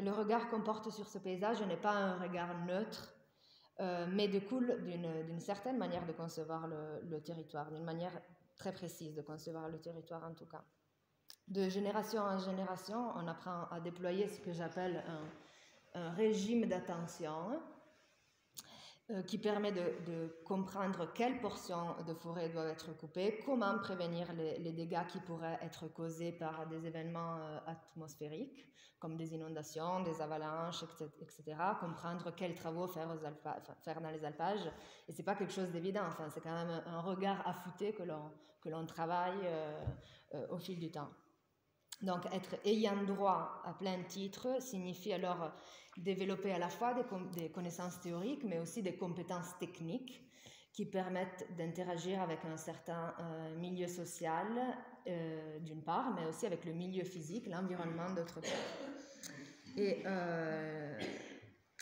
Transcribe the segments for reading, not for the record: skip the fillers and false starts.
le regard qu'on porte sur ce paysage n'est pas un regard neutre, mais découle d'une certaine manière de concevoir le territoire, d'une manière très précise de concevoir le territoire en tout cas. De génération en génération, on apprend à déployer ce que j'appelle un régime d'attention qui permet de comprendre quelles portions de forêt doivent être coupées, comment prévenir les dégâts qui pourraient être causés par des événements atmosphériques, comme des inondations, des avalanches, etc. Comprendre quels travaux faire dans les alpages. Et ce n'est pas quelque chose d'évident, enfin, c'est quand même un regard affûté que l'on travaille au fil du temps. Donc, être ayant droit à plein titre signifie alors développer à la fois des connaissances théoriques, mais aussi des compétences techniques qui permettent d'interagir avec un certain milieu social, d'une part, mais aussi avec le milieu physique, l'environnement d'autre part. Et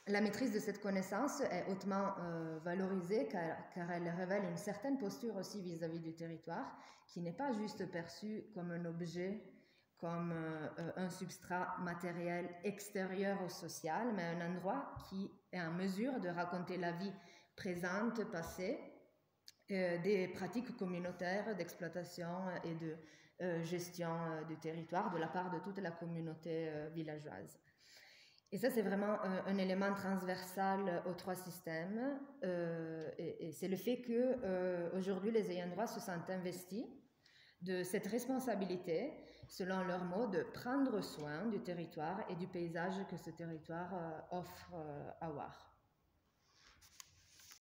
la maîtrise de cette connaissance est hautement valorisée car elle révèle une certaine posture aussi vis-à-vis du territoire qui n'est pas juste perçu comme un objet, comme un substrat matériel extérieur au social, mais un endroit qui est en mesure de raconter la vie présente, passée, des pratiques communautaires d'exploitation et de gestion du territoire de la part de toute la communauté villageoise. Et ça, c'est vraiment un élément transversal aux trois systèmes. Et c'est le fait qu'aujourd'hui, les ayants droit se sentent investis de cette responsabilité, selon leurs mots, de prendre soin du territoire et du paysage que ce territoire offre à voir.